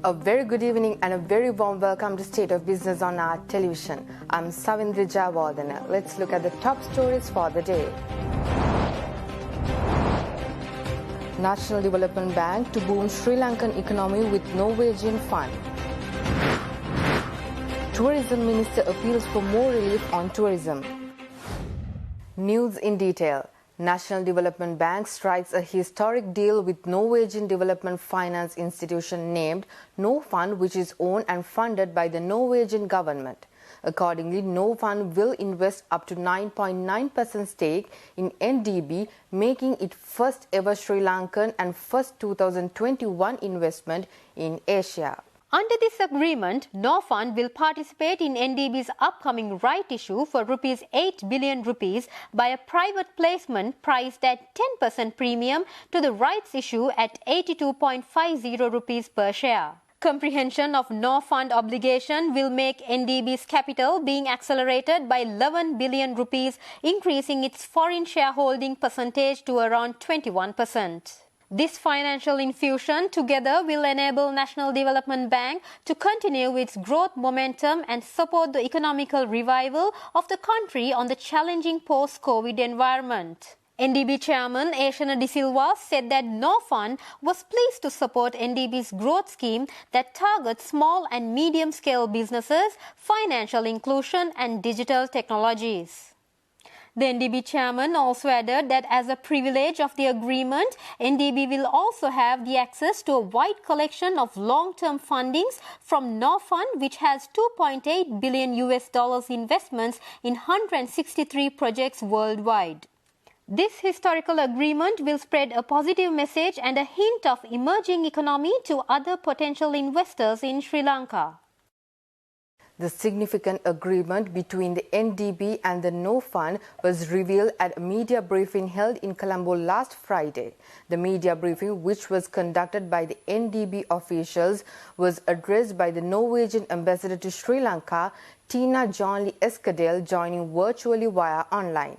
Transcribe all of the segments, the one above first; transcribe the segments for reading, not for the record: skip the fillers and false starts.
A very good evening and a very warm welcome to State of Business on our television. I'm Savindri Javardhana. Let's look at the top stories for the day. National Development Bank to boom Sri Lankan economy with Norwegian Fund. Tourism Minister appeals for more relief on tourism. News in detail. National Development Bank strikes a historic deal with Norwegian development finance institution named Fund, which is owned and funded by the Norwegian government. Accordingly, Fund will invest up to 9.9% stake in NDB, making it first ever Sri Lankan and first 2021 investment in Asia. Under this agreement, Fund will participate in NDB's upcoming right issue for rupees 8 billion by a private placement priced at 10% premium to the rights issue at 82.50 rupees per share. Comprehension of Fund obligation will make NDB's capital being accelerated by 11 billion rupees, increasing its foreign shareholding percentage to around 21%. This financial infusion together will enable National Development Bank to continue its growth momentum and support the economical revival of the country on the challenging post-COVID environment. NDB Chairman Ashana De Silva said that Fund was pleased to support NDB's growth scheme that targets small and medium-scale businesses, financial inclusion and digital technologies. The NDB chairman also added that as a privilege of the agreement, NDB will also have the access to a wide collection of long-term fundings from Fund, which has $2.8 billion investments in 163 projects worldwide. This historical agreement will spread a positive message and a hint of emerging economy to other potential investors in Sri Lanka. The significant agreement between the NDB and the Fund was revealed at a media briefing held in Colombo last Friday. The media briefing, which was conducted by the NDB officials, was addressed by the Norwegian ambassador to Sri Lanka, Tina Johnly Eskadale, joining virtually via online.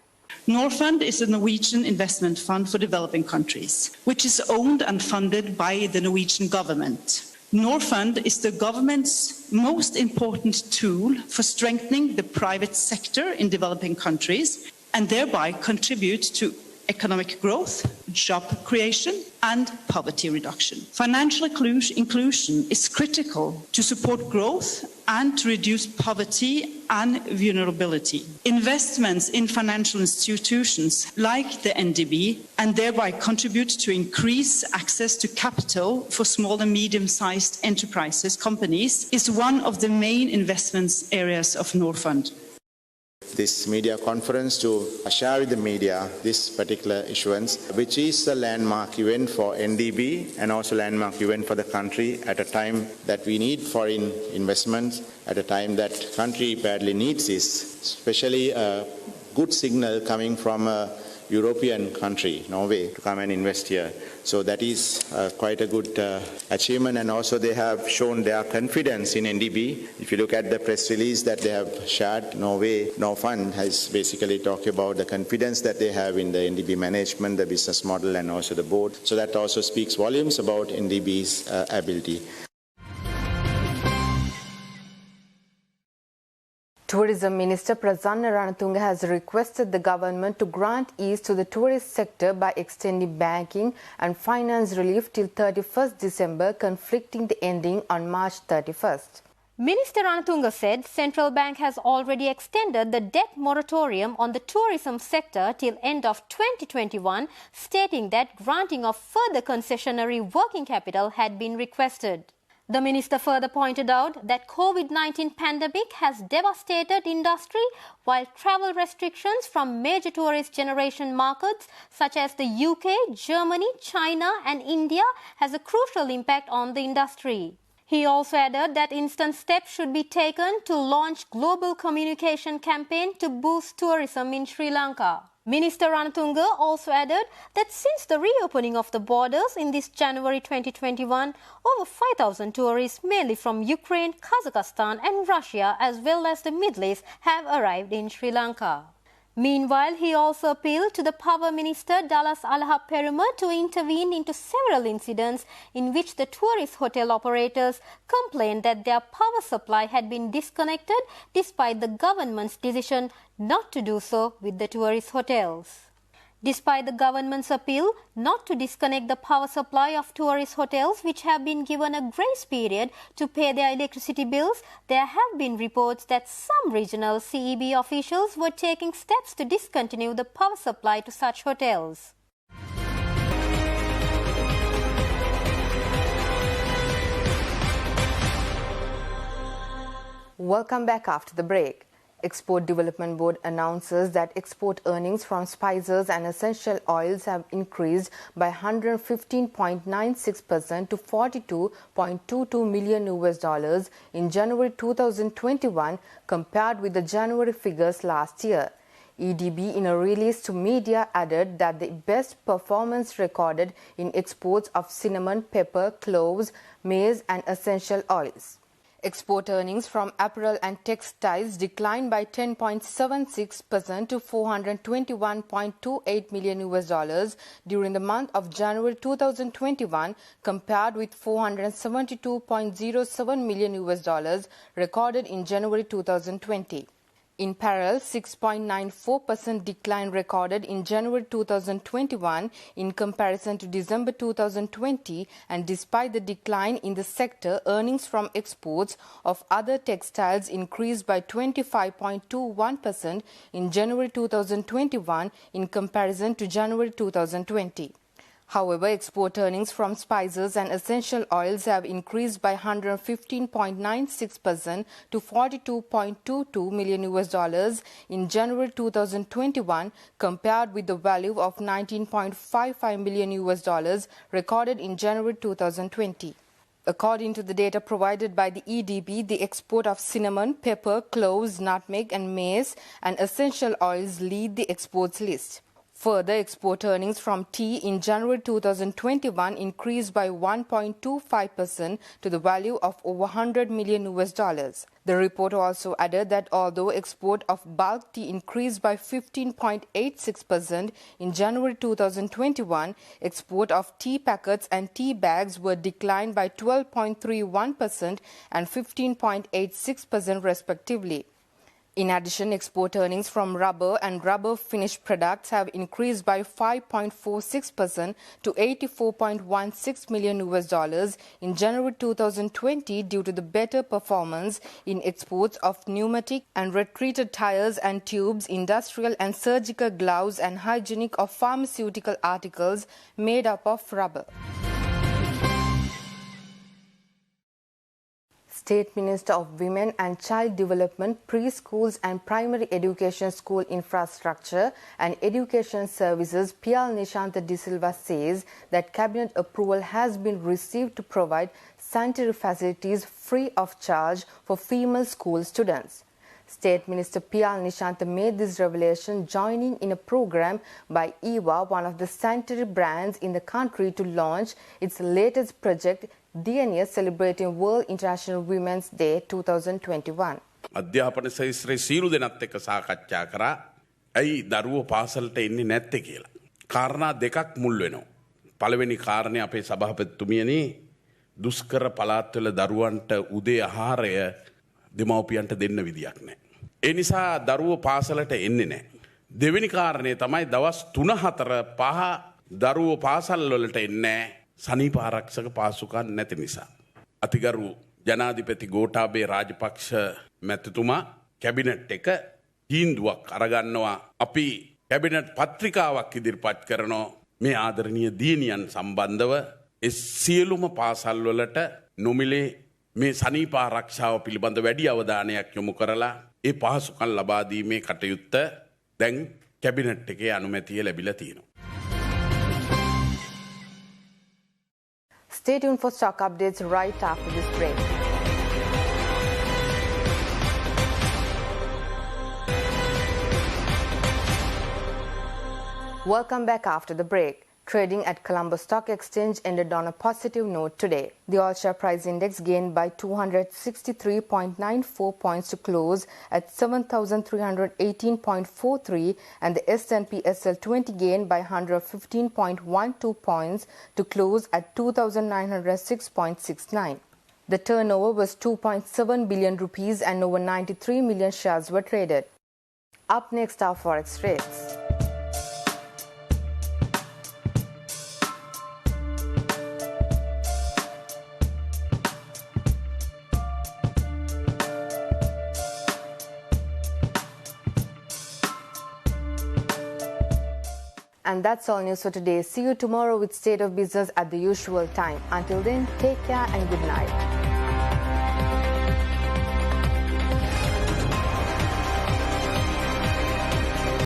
Fund is a Norwegian investment fund for developing countries, which is owned and funded by the Norwegian government. Fund is the government's most important tool for strengthening the private sector in developing countries and thereby contribute to economic growth, job creation and poverty reduction. Financial inclusion is critical to support growth and to reduce poverty and vulnerability. Investments in financial institutions like the NDB and thereby contribute to increase access to capital for small and medium-sized enterprises, companies, is one of the main investments areas of Fund. This media conference to share with the media this particular issuance, which is a landmark event for NDB and also landmark event for the country at a time that we need foreign investments, at a time that country badly needs this, especially a good signal coming from a European country, Norway, to come and invest here. So that is quite a good achievement, and also they have shown their confidence in NDB. If you look at the press release that they have shared, Fund has basically talked about the confidence that they have in the NDB management, the business model and also the board. So that also speaks volumes about NDB's ability. Tourism Minister Prasanna Ranatunga has requested the government to grant ease to the tourist sector by extending banking and finance relief till 31st December, conflicting the ending on March 31st. Minister Ranatunga said Central Bank has already extended the debt moratorium on the tourism sector till end of 2021, stating that granting of further concessionary working capital had been requested. The minister further pointed out that COVID-19 pandemic has devastated industry, while travel restrictions from major tourist generation markets such as the UK, Germany, China and India has a crucial impact on the industry. He also added that instant steps should be taken to launch global communication campaign to boost tourism in Sri Lanka. Minister Ranatunga also added that since the reopening of the borders in this January 2021, over 5,000 tourists, mainly from Ukraine, Kazakhstan and Russia, as well as the Middle East, have arrived in Sri Lanka. Meanwhile, he also appealed to the Power Minister Dallas Alhab Peruma to intervene into several incidents in which the tourist hotel operators complained that their power supply had been disconnected despite the government's decision not to do so with the tourist hotels. Despite the government's appeal not to disconnect the power supply of tourist hotels which have been given a grace period to pay their electricity bills, there have been reports that some regional CEB officials were taking steps to discontinue the power supply to such hotels. Welcome back after the break. Export Development Board announces that export earnings from spices and essential oils have increased by 115.96% to $42.22 million in January 2021 compared with the January figures last year. EDB in a release to media added that the best performance recorded in exports of cinnamon, pepper, cloves, maize and essential oils. Export earnings from apparel and textiles declined by 10.76% to $421.28 million during the month of January 2021 compared with $472.07 million recorded in January 2020. In parallel, 6.94% decline recorded in January 2021 in comparison to December 2020, and despite the decline in the sector, earnings from exports of other textiles increased by 25.21% in January 2021 in comparison to January 2020. However, export earnings from spices and essential oils have increased by 115.96% to $42.22 million in January 2021 compared with the value of $19.55 million recorded in January 2020. According to the data provided by the EDB, the export of cinnamon, pepper, cloves, nutmeg and maize and essential oils lead the exports list. Further, export earnings from tea in January 2021 increased by 1.25% to the value of over $100 million. The report also added that although export of bulk tea increased by 15.86% in January 2021, export of tea packets and tea bags were declined by 12.31% and 15.86% respectively. In addition, export earnings from rubber and rubber finished products have increased by 5.46% to $84.16 million in January 2020 due to the better performance in exports of pneumatic and retreated tires and tubes, industrial and surgical gloves and hygienic or pharmaceutical articles made up of rubber. State Minister of Women and Child Development, Preschools and Primary Education School Infrastructure and Education Services, Pial Nishanta De Silva says that Cabinet approval has been received to provide sanitary facilities free of charge for female school students. State Minister Pial Nishanta made this revelation joining in a program by EVA, one of the sanitary brands in the country, to launch its latest project, DNA, celebrating World International Women's Day 2021. අධ්‍යාපන ශාස්ත්‍රයේ සීළු දෙනත් එක්ක සාකච්ඡා කරා ඇයි දරුවෝ පාසලට එන්නේ නැත්තේ කියලා. කාරණා දෙකක් මුල් වෙනවා. පළවෙනි කාරණේ අපේ සභාපතිතුමියනි දුෂ්කර පළාත්වල දරුවන්ට උදේ ආහාරය දෙමව්පියන්ට දෙන්න විදියක් නැහැ. ඒ නිසා දරුවෝ පාසලට එන්නේ නැහැ. දෙවෙනි කාරණේ තමයි දවස් 3-4-5 දරුවෝ පාසල් වලට එන්නේ නැහැ. සනීප ආරක්ෂක පාසුකම් නැති නිසා. අතිගරු ජනාධිපති ගෝඨාභය රාජපක්ෂ මැතිතුමා කැබිනට් එක තීන්දුවක් අරගන්නවා. අපි කැබිනට් පත්‍රිකාවක් ඉදිරිපත් කරනවා මේ ආදරණීය දියණියන් සම්බන්ධව ඒ සියලුම පාසල් වලට නොමිලේ මේ සනීප ආරක්ෂාව පිළිබඳ වැඩි අවධානයක් යොමු කරලා ඒ පහසුකම් ලබා දීමේ කටයුත්ත දැන් කැබිනට් එකේ අනුමැතිය ලැබිලා තියෙනවා. Stay tuned for stock updates right after this break. Welcome back after the break. Trading at Colombo Stock Exchange ended on a positive note today. The all-share price index gained by 263.94 points to close at 7,318.43, and the S&P SL20 gained by 115.12 points to close at 2,906.69. The turnover was 2.7 billion rupees and over 93 million shares were traded. Up next are forex rates. And that's all news for today. See you tomorrow with State of Business at the usual time. Until then, take care and good night.